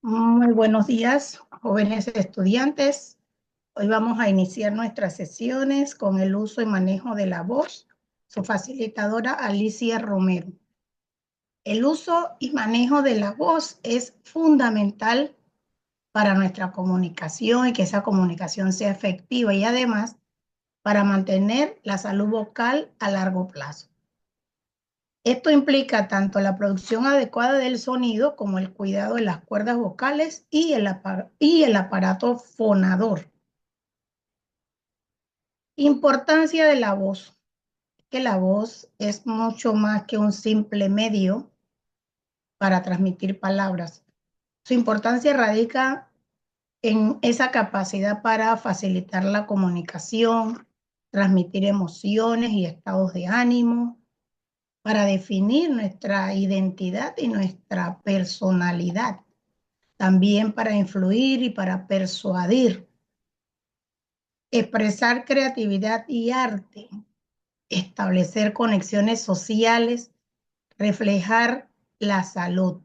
Muy buenos días, jóvenes estudiantes. Hoy vamos a iniciar nuestras sesiones con el uso y manejo de la voz. Su facilitadora Alicia Romero. El uso y manejo de la voz es fundamental para nuestra comunicación y que esa comunicación sea efectiva y además para mantener la salud vocal a largo plazo. Esto implica tanto la producción adecuada del sonido como el cuidado de las cuerdas vocales y el aparato fonador. Importancia de la voz. Que la voz es mucho más que un simple medio para transmitir palabras. Su importancia radica en esa capacidad para facilitar la comunicación, transmitir emociones y estados de ánimo, para definir nuestra identidad y nuestra personalidad, también para influir y para persuadir, expresar creatividad y arte, establecer conexiones sociales, reflejar la salud.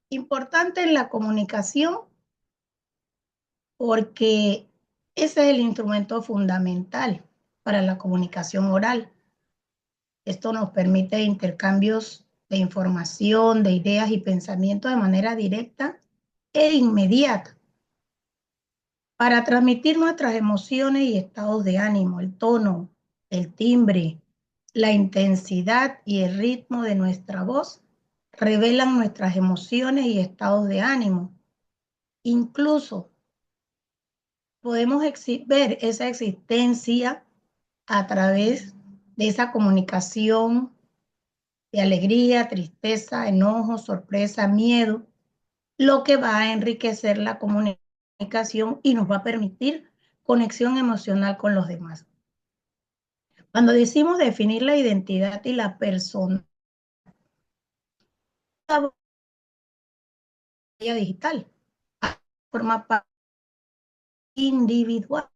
Importante en la comunicación porque ese es el instrumento fundamental para la comunicación oral. Esto nos permite intercambios de información, de ideas y pensamientos de manera directa e inmediata para transmitir nuestras emociones y estados de ánimo, el tono, el timbre, la intensidad y el ritmo de nuestra voz revelan nuestras emociones y estados de ánimo. Incluso podemos ver esa existencia a través de esa comunicación de alegría, tristeza, enojo, sorpresa, miedo, lo que va a enriquecer la comunicación y nos va a permitir conexión emocional con los demás. Cuando decimos definir la identidad y la persona digital, forma parte individual,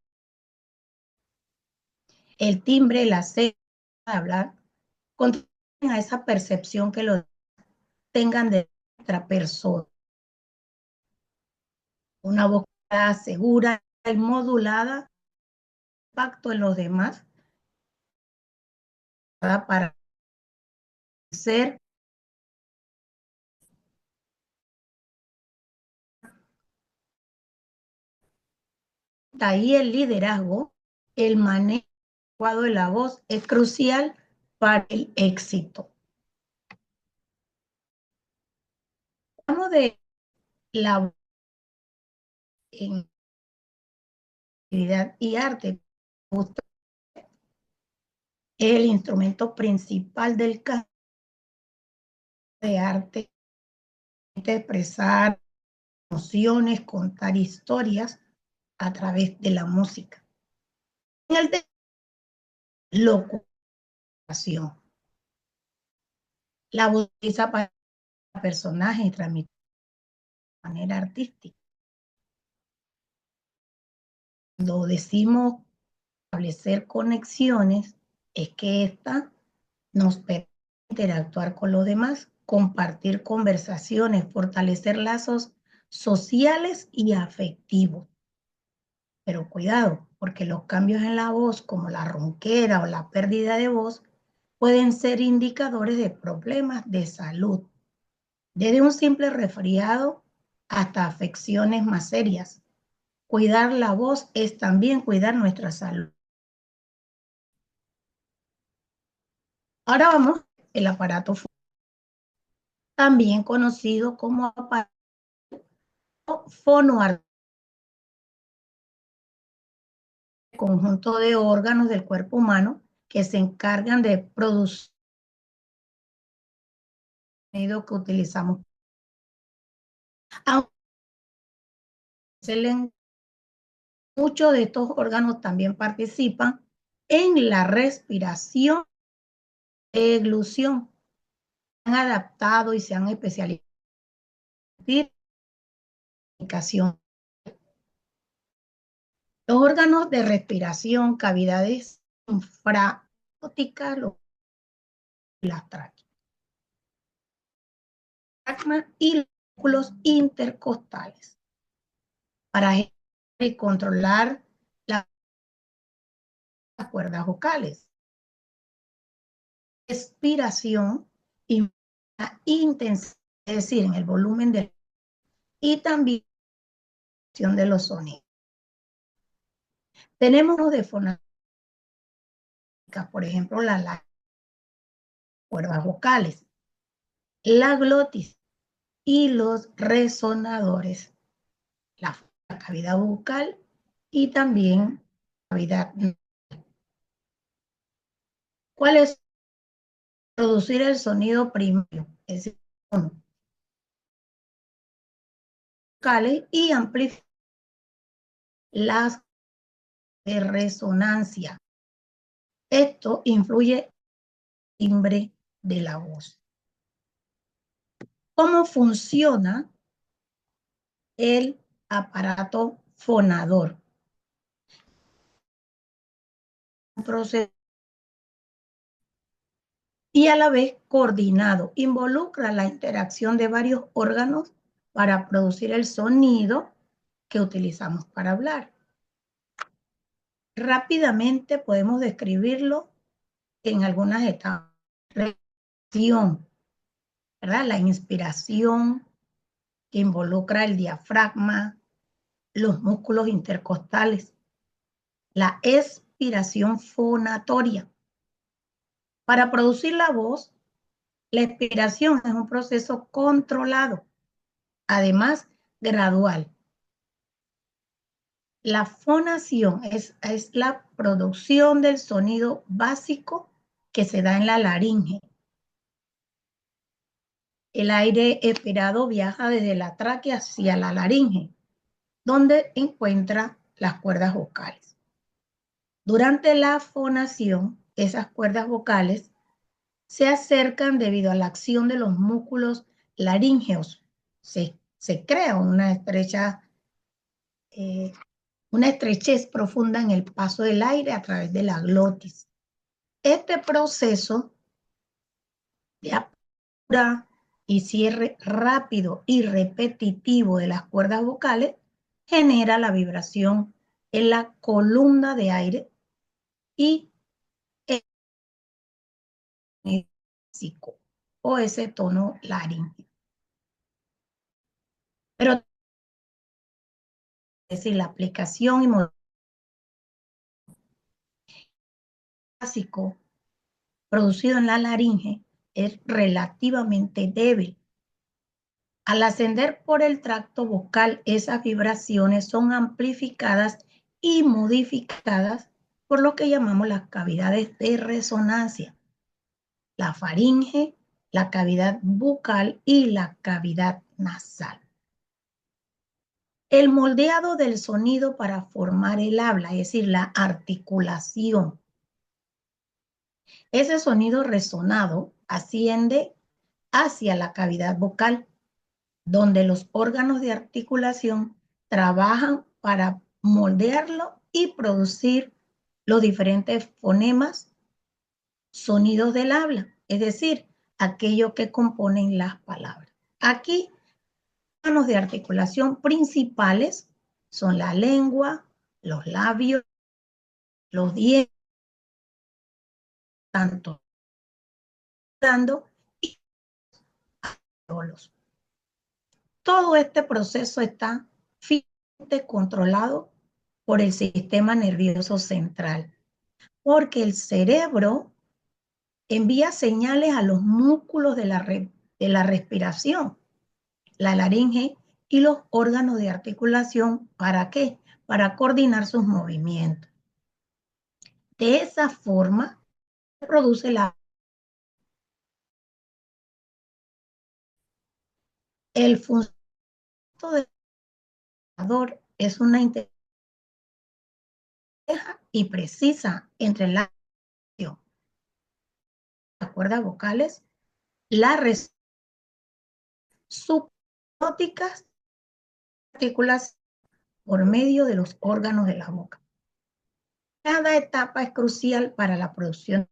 el timbre, el acento de hablar, contribuyen a esa percepción que los tengan de nuestra persona. Una voz segura y modulada, impacto en los demás, para ser ahí el liderazgo, el manejo adecuado de la voz es crucial para el éxito. Hablamos de la voz en actividad y arte. Es el instrumento principal del canto de arte, expresar emociones, contar historias a través de la música. En el de locución, la voz utiliza para personajes y transmitir de manera artística. Cuando decimos establecer conexiones, es que esta nos permite interactuar con los demás, compartir conversaciones, fortalecer lazos sociales y afectivos. Pero cuidado, porque los cambios en la voz, como la ronquera o la pérdida de voz, pueden ser indicadores de problemas de salud, desde un simple resfriado hasta afecciones más serias. Cuidar la voz es también cuidar nuestra salud. Ahora vamos al aparato también conocido como aparato fonoarticular, conjunto de órganos del cuerpo humano que se encargan de producir el sonido que utilizamos. Aunque muchos de estos órganos también participan en la respiración e eglución. Se han adaptado y se han especializado en comunicación. Los órganos de respiración, cavidades infraóticas, las tráqueas y músculos intercostales para controlar las cuerdas vocales. Respiración y la intensidad, es decir, en el volumen y también de los sonidos. Tenemos de fonética, por ejemplo, las cuerdas vocales, la glotis y los resonadores, la cavidad bucal y también la cavidad. ¿Cuál es? Producir el sonido primario, es decir, vocales y amplificar las de resonancia. Esto influye en el timbre de la voz. ¿Cómo funciona el aparato fonador? Un proceso y a la vez coordinado. Involucra la interacción de varios órganos para producir el sonido que utilizamos para hablar. Rápidamente podemos describirlo en algunas etapas. Respiración, ¿verdad? La inspiración que involucra el diafragma, los músculos intercostales. La expiración fonatoria. Para producir la voz, la expiración es un proceso controlado, además gradual. La fonación es la producción del sonido básico que se da en la laringe. El aire expirado viaja desde la tráquea hacia la laringe, donde encuentra las cuerdas vocales. Durante la fonación, esas cuerdas vocales se acercan debido a la acción de los músculos laríngeos. Se crea una estrechez profunda en el paso del aire a través de la glotis. Este proceso de apertura y cierre rápido y repetitivo de las cuerdas vocales genera la vibración en la columna de aire y el físico o ese tono laríngeo. Pero es decir, la aplicación y básico producido en la laringe es relativamente débil. Al ascender por el tracto vocal, esas vibraciones son amplificadas y modificadas por lo que llamamos las cavidades de resonancia, la faringe, la cavidad bucal y la cavidad nasal. El moldeado del sonido para formar el habla, es decir, la articulación. Ese sonido resonado asciende hacia la cavidad vocal, donde los órganos de articulación trabajan para moldearlo y producir los diferentes fonemas, sonidos del habla, es decir, aquellos que componen las palabras. Aquí, los órganos de articulación principales son la lengua, los labios, los dientes, tanto dando y solos. Todo este proceso está finamente controlado por el sistema nervioso central, porque el cerebro envía señales a los músculos de la respiración, la laringe y los órganos de articulación. ¿Para qué? Para coordinar sus movimientos. De esa forma se produce el funcionamiento del ordenador es una interacción y precisa entre las cuerdas vocales, las subglóticas, articulaciones por medio de los órganos de la boca. Cada etapa es crucial para la producción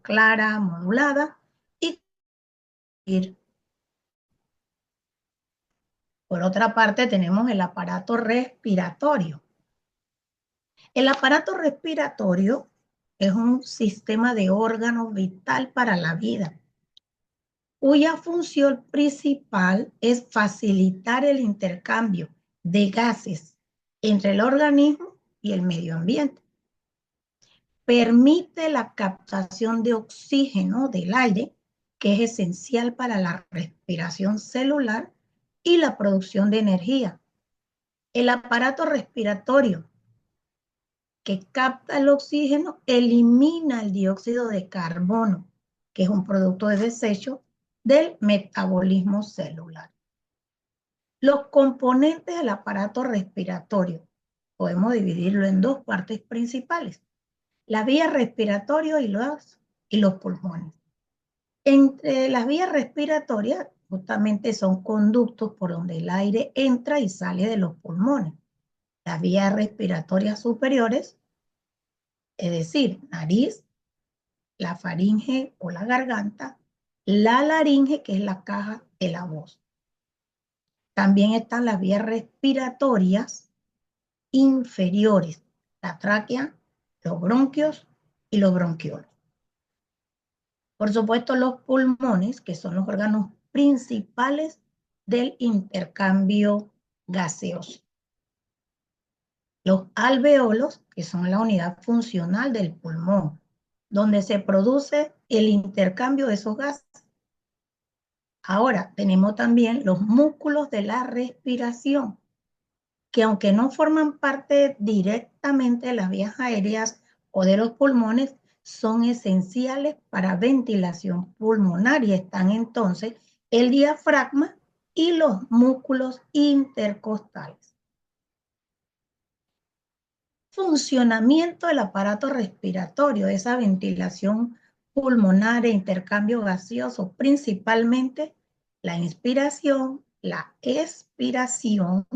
clara, modulada y Por otra parte, tenemos el aparato respiratorio. El aparato respiratorio es un sistema de órganos vital para la vida, cuya función principal es facilitar el intercambio de gases entre el organismo y el medio ambiente. Permite la captación de oxígeno del aire, que es esencial para la respiración celular y la producción de energía. El aparato respiratorio que capta el oxígeno elimina el dióxido de carbono, que es un producto de desecho del metabolismo celular. Los componentes del aparato respiratorio podemos dividirlo en dos partes principales: la vía respiratoria y los pulmones. Entre las vías respiratorias, justamente son conductos por donde el aire entra y sale de los pulmones. Las vías respiratorias superiores, es decir, nariz, la faringe o la garganta, la laringe, que es la caja de la voz. También están las vías respiratorias inferiores, la tráquea, los bronquios y los bronquiolos. Por supuesto, los pulmones, que son los órganos principales del intercambio gaseoso. Los alveolos, que son la unidad funcional del pulmón, donde se produce el intercambio de esos gases. Ahora, tenemos también los músculos de la respiración, que aunque no forman parte directamente de las vías aéreas o de los pulmones, son esenciales para ventilación pulmonar, y están entonces el diafragma y los músculos intercostales. Funcionamiento del aparato respiratorio, esa ventilación pulmonar e intercambio gaseoso, principalmente la inspiración, la expiración,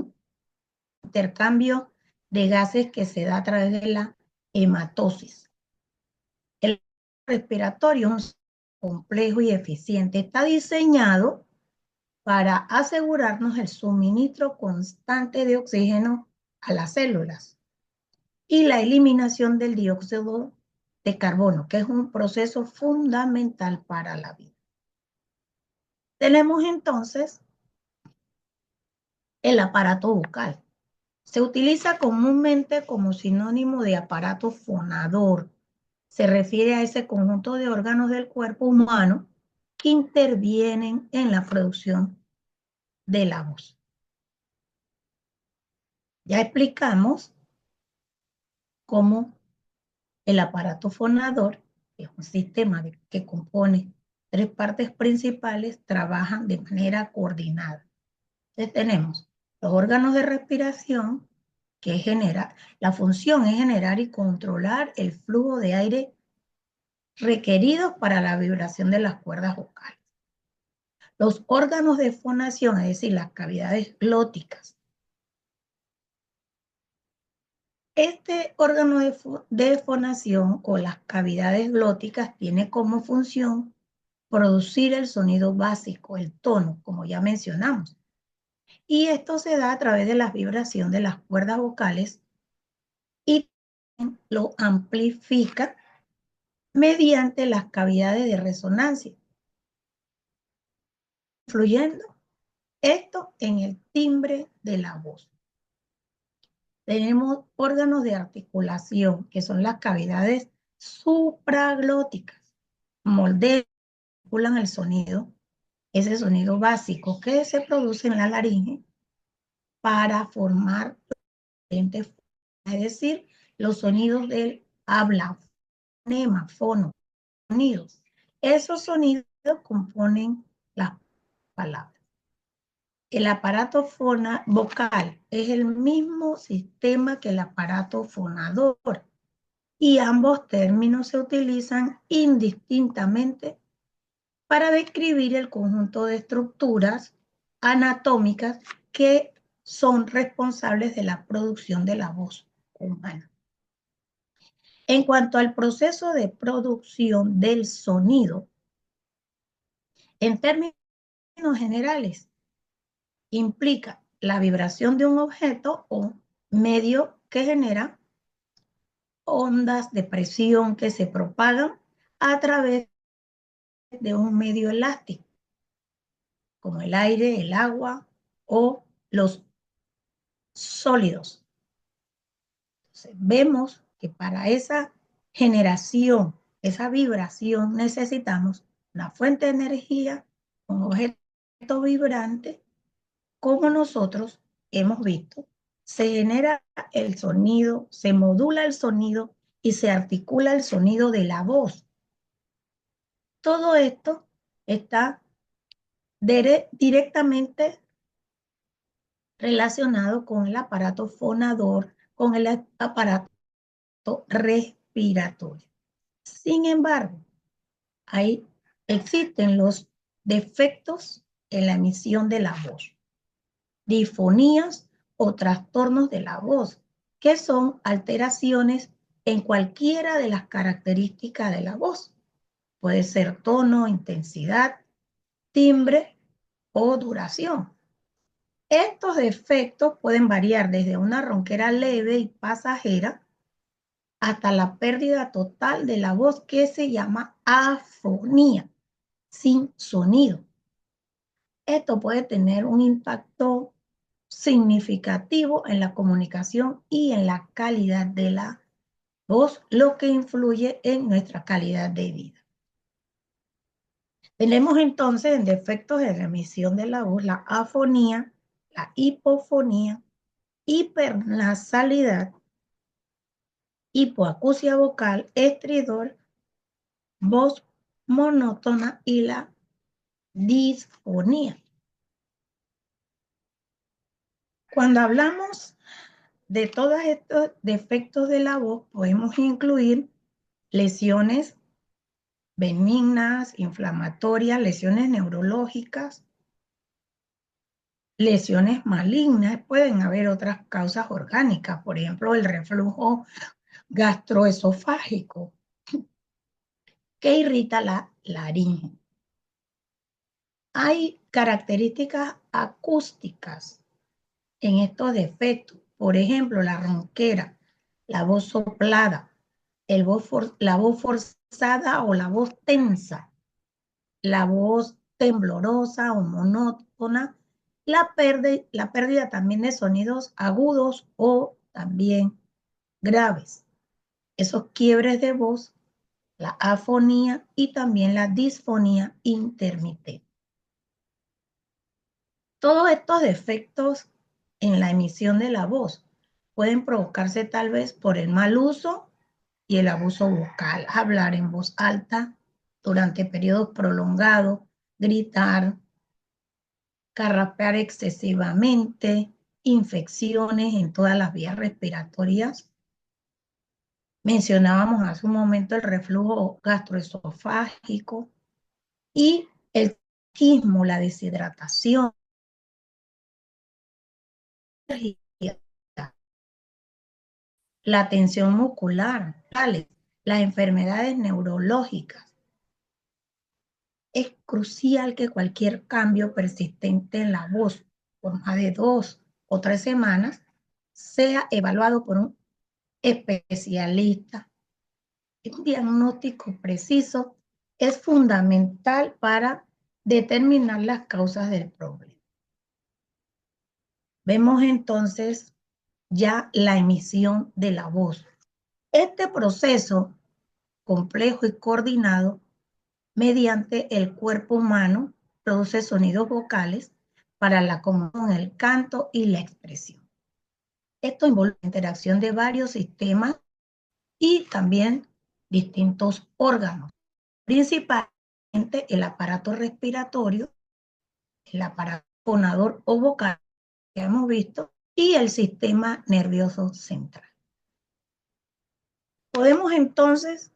intercambio de gases que se da a través de la hematosis. El respiratorio es complejo y eficiente. Está diseñado para asegurarnos el suministro constante de oxígeno a las células y la eliminación del dióxido de carbono, que es un proceso fundamental para la vida. Tenemos entonces el aparato bucal. Se utiliza comúnmente como sinónimo de aparato fonador. Se refiere a ese conjunto de órganos del cuerpo humano que intervienen en la producción de la voz. Ya explicamos cómo el aparato fonador, que es un sistema que compone tres partes principales, trabajan de manera coordinada. Entonces tenemos los órganos de respiración, que la función es generar y controlar el flujo de aire requeridos para la vibración de las cuerdas vocales. Los órganos de fonación, es decir, las cavidades glóticas. Este órgano de fonación o las cavidades glóticas tiene como función producir el sonido básico, el tono, como ya mencionamos. Y esto se da a través de la vibración de las cuerdas vocales y lo amplifica mediante las cavidades de resonancia, influyendo esto en el timbre de la voz. Tenemos órganos de articulación, que son las cavidades supraglóticas, moldean el sonido, ese sonido básico que se produce en la laringe para formar diferentes, es decir, los sonidos del habla, fonema, fono, sonidos. Esos sonidos componen las palabras. El aparato vocal es el mismo sistema que el aparato fonador, y ambos términos se utilizan indistintamente para describir el conjunto de estructuras anatómicas que son responsables de la producción de la voz humana. En cuanto al proceso de producción del sonido, en términos generales, implica la vibración de un objeto o medio que genera ondas de presión que se propagan a través de un medio elástico, como el aire, el agua o los sólidos. Entonces, vemos que para esa generación, esa vibración, necesitamos una fuente de energía, un objeto vibrante, como nosotros hemos visto. Se genera el sonido, se modula el sonido y se articula el sonido de la voz. Todo esto está directamente relacionado con el aparato fonador, con el aparato respiratorio. Sin embargo, existen los defectos en la emisión de la voz, disfonías o trastornos de la voz, que son alteraciones en cualquiera de las características de la voz. Puede ser tono, intensidad, timbre o duración. Estos defectos pueden variar desde una ronquera leve y pasajera hasta la pérdida total de la voz, que se llama afonía, sin sonido. Esto puede tener un impacto significativo en la comunicación y en la calidad de la voz, lo que influye en nuestra calidad de vida. Tenemos entonces en defectos de la emisión de la voz la afonía, la hipofonía, hipernasalidad, hipoacusia vocal, estridor, voz monótona y la disfonía. Cuando hablamos de todos estos defectos de la voz, podemos incluir lesiones benignas, inflamatorias, lesiones neurológicas, lesiones malignas. Pueden haber otras causas orgánicas, por ejemplo, el reflujo gastroesofágico, que irrita la laringe. Hay características acústicas en estos defectos. Por ejemplo, la ronquera, la voz soplada, la voz forzada o la voz tensa, la voz temblorosa o monótona, la pérdida también de sonidos agudos o también graves. Esos quiebres de voz, la afonía y también la disfonía intermitente. Todos estos defectos en la emisión de la voz pueden provocarse tal vez por el mal uso y el abuso vocal, hablar en voz alta durante periodos prolongados, gritar, carrapear excesivamente, infecciones en todas las vías respiratorias. Mencionábamos hace un momento el reflujo gastroesofágico y el quismo, la deshidratación, la tensión muscular, las enfermedades neurológicas. Es crucial que cualquier cambio persistente en la voz por más de 2 o 3 semanas sea evaluado por un especialista. Un diagnóstico preciso es fundamental para determinar las causas del problema. Vemos entonces ya la emisión de la voz. Este proceso complejo y coordinado mediante el cuerpo humano produce sonidos vocales para la comunicación, el canto y la expresión. Esto involucra la interacción de varios sistemas y también distintos órganos, principalmente el aparato respiratorio, el aparato fonador o vocal que hemos visto y el sistema nervioso central. Podemos entonces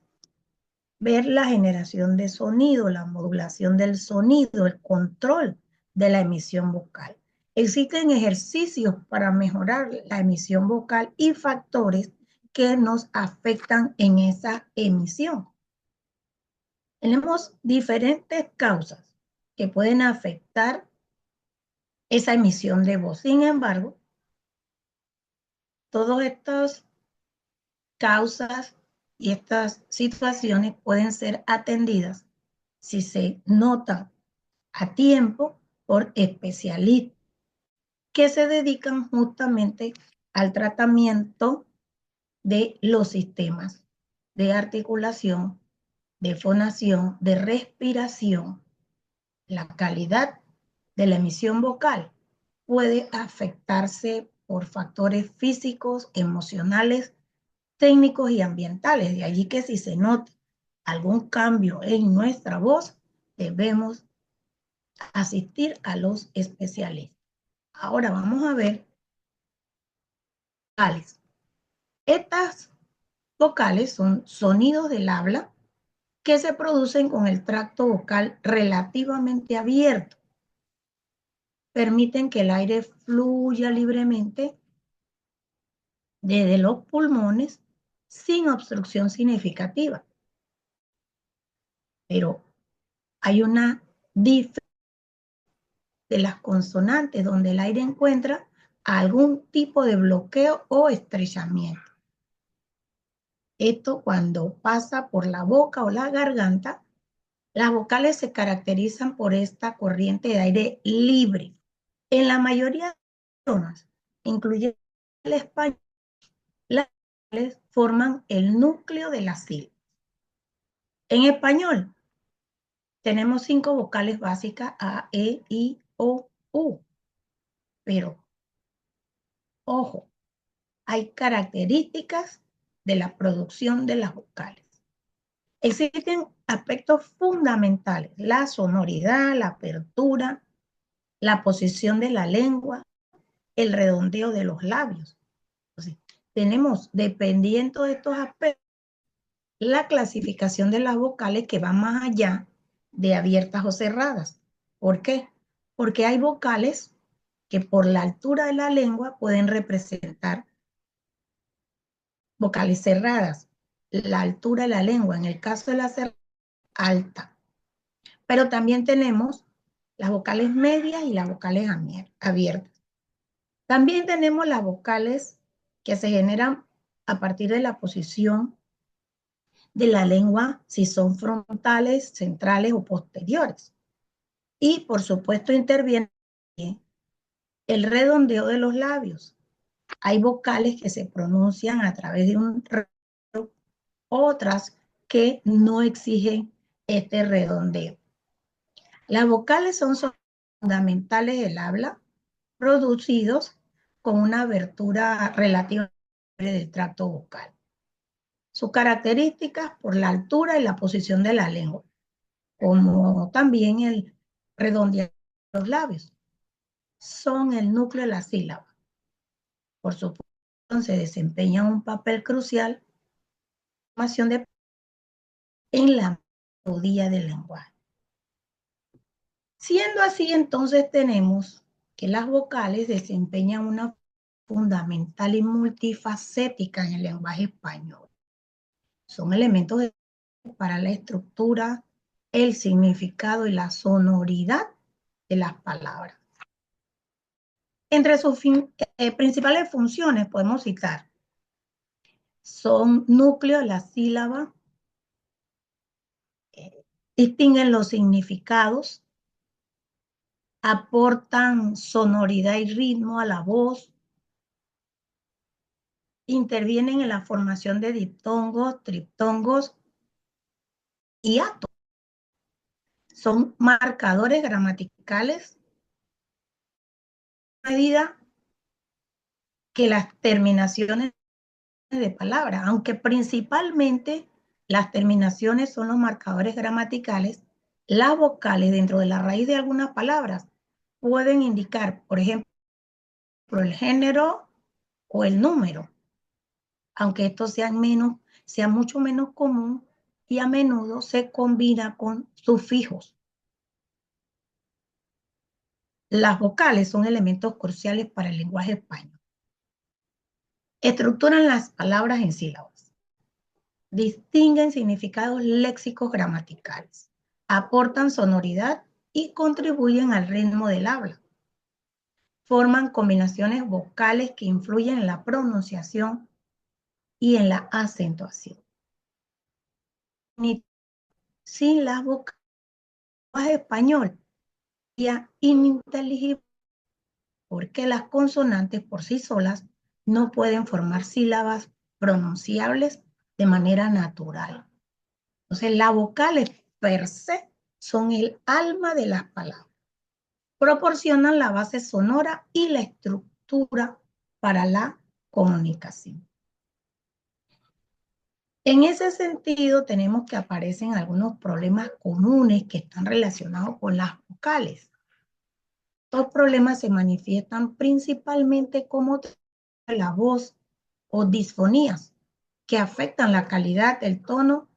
ver la generación de sonido, la modulación del sonido, el control de la emisión vocal. Existen ejercicios para mejorar la emisión vocal y factores que nos afectan en esa emisión. Tenemos diferentes causas que pueden afectar esa emisión de voz. Sin embargo, todas estas causas y estas situaciones pueden ser atendidas si se notan a tiempo por especialistas que se dedican justamente al tratamiento de los sistemas de articulación, de fonación, de respiración. La calidad de la emisión vocal puede afectarse por factores físicos, emocionales, técnicos y ambientales. De allí que si se nota algún cambio en nuestra voz, debemos asistir a los especialistas. Ahora vamos a ver vocales. Estas vocales son sonidos del habla que se producen con el tracto vocal relativamente abierto. Permiten que el aire fluya libremente desde los pulmones sin obstrucción significativa. Pero hay una diferencia de las consonantes donde el aire encuentra algún tipo de bloqueo o estrechamiento. Esto cuando pasa por la boca o la garganta, las vocales se caracterizan por esta corriente de aire libre. En la mayoría de las zonas, incluyendo el español, las vocales forman el núcleo de la sílaba. En español, tenemos 5 vocales básicas: A, E, I, O, U. Pero, ojo, hay características de la producción de las vocales. Existen aspectos fundamentales: la sonoridad, la apertura, la posición de la lengua, el redondeo de los labios. Entonces, tenemos, dependiendo de estos aspectos, la clasificación de las vocales que va más allá de abiertas o cerradas. ¿Por qué? Porque hay vocales que por la altura de la lengua pueden representar vocales cerradas. La altura de la lengua, en el caso de la cerrada, alta. Pero también tenemos las vocales medias y las vocales abiertas. También tenemos las vocales que se generan a partir de la posición de la lengua, si son frontales, centrales o posteriores. Y por supuesto interviene el redondeo de los labios. Hay vocales que se pronuncian a través de un redondeo, otras que no exigen este redondeo. Las vocales son fundamentales del habla, producidos con una abertura relativa del tracto vocal. Sus características por la altura y la posición de la lengua, como también el redondeado de los labios, son el núcleo de la sílaba. Por supuesto, se desempeñan un papel crucial en la melodía del lenguaje. Siendo así, entonces tenemos que las vocales desempeñan una fundamental y multifacética en el lenguaje español. Son elementos para la estructura, el significado y la sonoridad de las palabras. Entre sus principales funciones podemos citar: son núcleo de la sílaba, distinguen los significados, aportan sonoridad y ritmo a la voz, intervienen en la formación de diptongos, triptongos y atos. Son marcadores gramaticales a medida que las terminaciones de palabras, aunque principalmente las terminaciones son los marcadores gramaticales, las vocales dentro de la raíz de algunas palabras pueden indicar, por ejemplo, el género o el número, aunque esto sea mucho menos común y a menudo se combina con sufijos. Las vocales son elementos cruciales para el lenguaje español. Estructuran las palabras en sílabas, distinguen significados léxicos gramaticales, aportan sonoridad y contribuyen al ritmo del habla. forman combinaciones vocales que influyen en la pronunciación y en la acentuación. Sin las vocales español sería ininteligible porque las consonantes por sí solas no pueden formar sílabas pronunciables de manera natural. Entonces, las vocales per se son el alma de las palabras. Proporcionan la base sonora y la estructura para la comunicación. En ese sentido, tenemos que aparecen algunos problemas comunes que están relacionados con las vocales. Estos problemas se manifiestan principalmente como la voz o disfonías que afectan la calidad, el tono,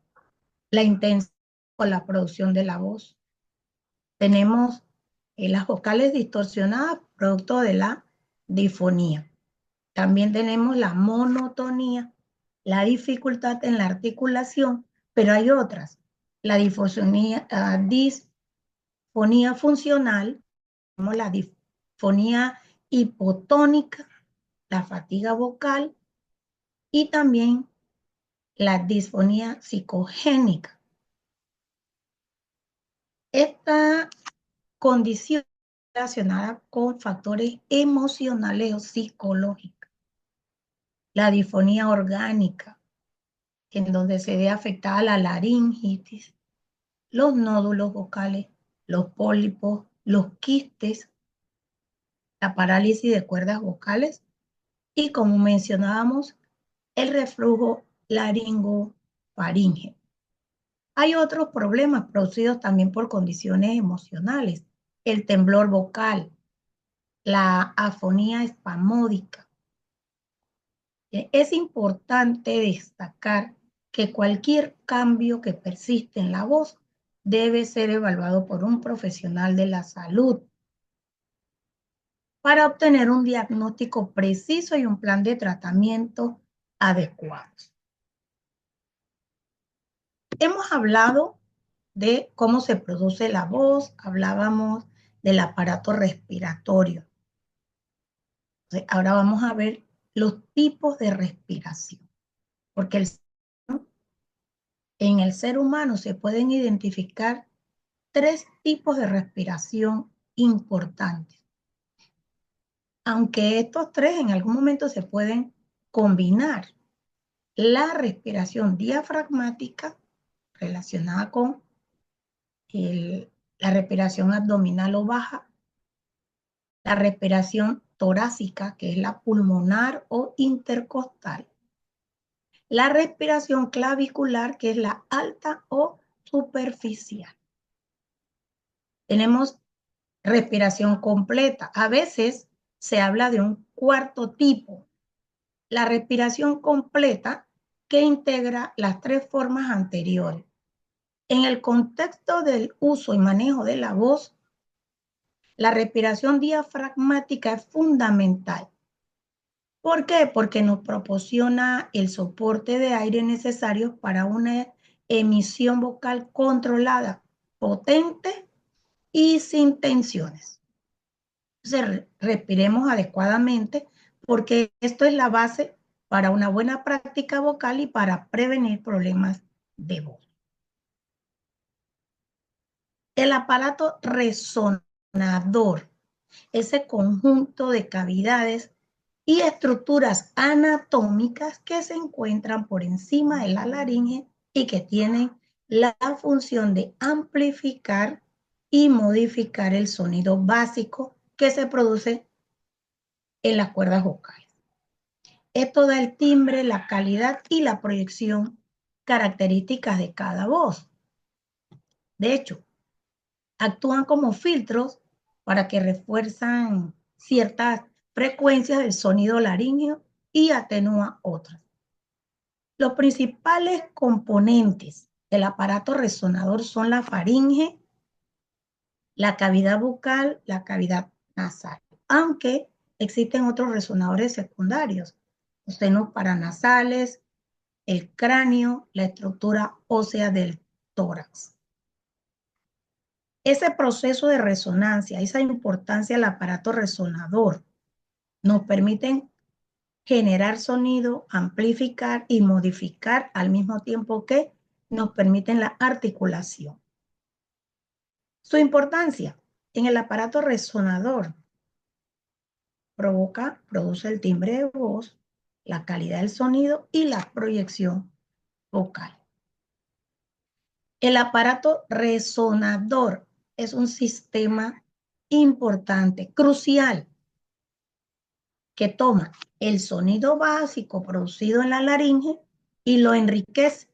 la intensidad o la producción de la voz. Tenemos las vocales distorsionadas producto de la disfonía. También tenemos la monotonía, la dificultad en la articulación, pero hay otras. La disfonía funcional, como la disfonía hipotónica, la fatiga vocal y también la disfonía psicogénica. Esta condición relacionada con factores emocionales o psicológicos. La disfonía orgánica, en donde se ve afectada la laringitis, los nódulos vocales, los pólipos, los quistes, la parálisis de cuerdas vocales y, como mencionábamos, el reflujo laringofaríngeo. Hay otros problemas producidos también por condiciones emocionales, el temblor vocal, la afonía espasmódica. Es importante destacar que cualquier cambio que persiste en la voz debe ser evaluado por un profesional de la salud para obtener un diagnóstico preciso y un plan de tratamiento adecuado. Hemos hablado de cómo se produce la voz, hablábamos del aparato respiratorio. Entonces, ahora vamos a ver los tipos de respiración, porque en el ser humano se pueden identificar 3 tipos de respiración importantes. Aunque estos 3 en algún momento se pueden combinar. La respiración diafragmática relacionada con la respiración abdominal o baja, la respiración torácica, que es la pulmonar o intercostal, la respiración clavicular, que es la alta o superficial. Tenemos respiración completa. A veces se habla de un cuarto tipo, la respiración completa, que integra las 3 formas anteriores. En el contexto del uso y manejo de la voz, la respiración diafragmática es fundamental. ¿Por qué? Porque nos proporciona el soporte de aire necesario para una emisión vocal controlada, potente y sin tensiones. Entonces, respiremos adecuadamente porque esto es la base para una buena práctica vocal y para prevenir problemas de voz. El aparato resonador, ese conjunto de cavidades y estructuras anatómicas que se encuentran por encima de la laringe y que tienen la función de amplificar y modificar el sonido básico que se produce en las cuerdas vocales. Esto da el timbre, la calidad y la proyección características de cada voz. De hecho, actúan como filtros para que refuerzan ciertas frecuencias del sonido laríngeo y atenúa otras. Los principales componentes del aparato resonador son la faringe, la cavidad bucal, la cavidad nasal, aunque existen otros resonadores secundarios, los senos paranasales, el cráneo, la estructura ósea del tórax. Ese proceso de resonancia, esa importancia del aparato resonador, nos permiten generar sonido, amplificar y modificar al mismo tiempo que nos permiten la articulación. Su importancia en el aparato resonador produce el timbre de voz, la calidad del sonido y la proyección vocal. El aparato resonador es un sistema importante, crucial, que toma el sonido básico producido en la laringe y lo enriquece,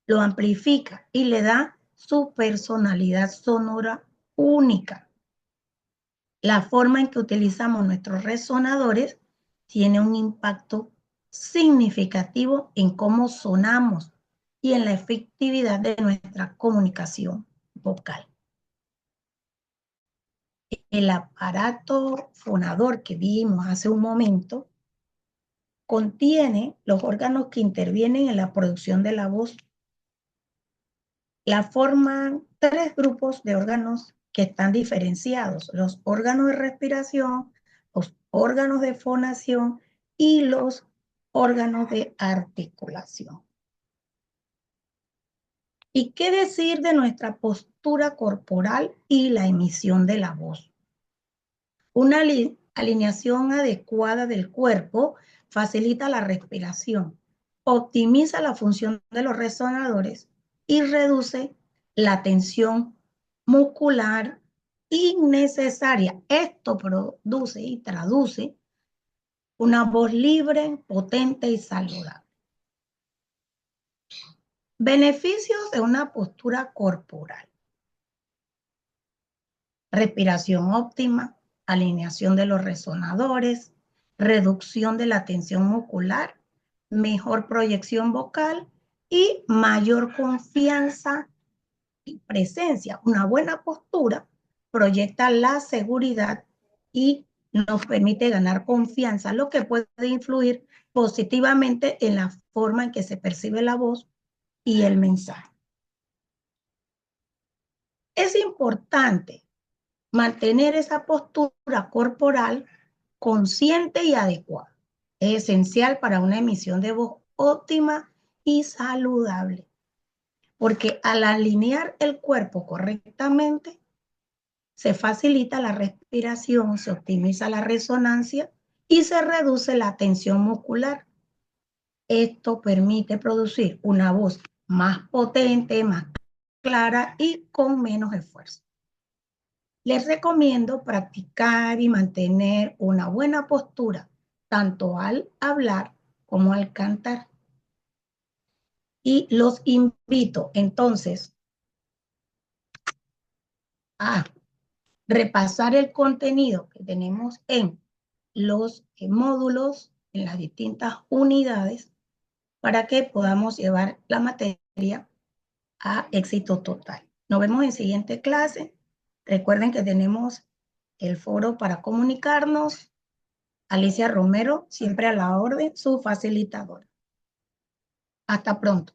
lo amplifica y le da su personalidad sonora única. La forma en que utilizamos nuestros resonadores tiene un impacto significativo en cómo sonamos y en la efectividad de nuestra comunicación vocal. El aparato fonador que vimos hace un momento contiene los órganos que intervienen en la producción de la voz. La forman 3 grupos de órganos que están diferenciados: los órganos de respiración, los órganos de fonación y los órganos de articulación. ¿Y qué decir de nuestra postura corporal y la emisión de la voz? Una alineación adecuada del cuerpo facilita la respiración, optimiza la función de los resonadores y reduce la tensión muscular innecesaria. Esto produce y traduce una voz libre, potente y saludable. Beneficios de una postura corporal: respiración óptima, alineación de los resonadores, reducción de la tensión muscular, mejor proyección vocal y mayor confianza y presencia. Una buena postura proyecta la seguridad y nos permite ganar confianza, lo que puede influir positivamente en la forma en que se percibe la voz y el mensaje. Es importante mantener esa postura corporal consciente y adecuada. Es esencial para una emisión de voz óptima y saludable, porque al alinear el cuerpo correctamente, se facilita la respiración, se optimiza la resonancia y se reduce la tensión muscular. Esto permite producir una voz más potente, más clara y con menos esfuerzo. Les recomiendo practicar y mantener una buena postura, tanto al hablar como al cantar. Y los invito entonces a repasar el contenido que tenemos en los módulos, en las distintas unidades, para que podamos llevar la materia a éxito total. Nos vemos en siguiente clase. Recuerden que tenemos el foro para comunicarnos. Alicia Romero, siempre a la orden, su facilitadora. Hasta pronto.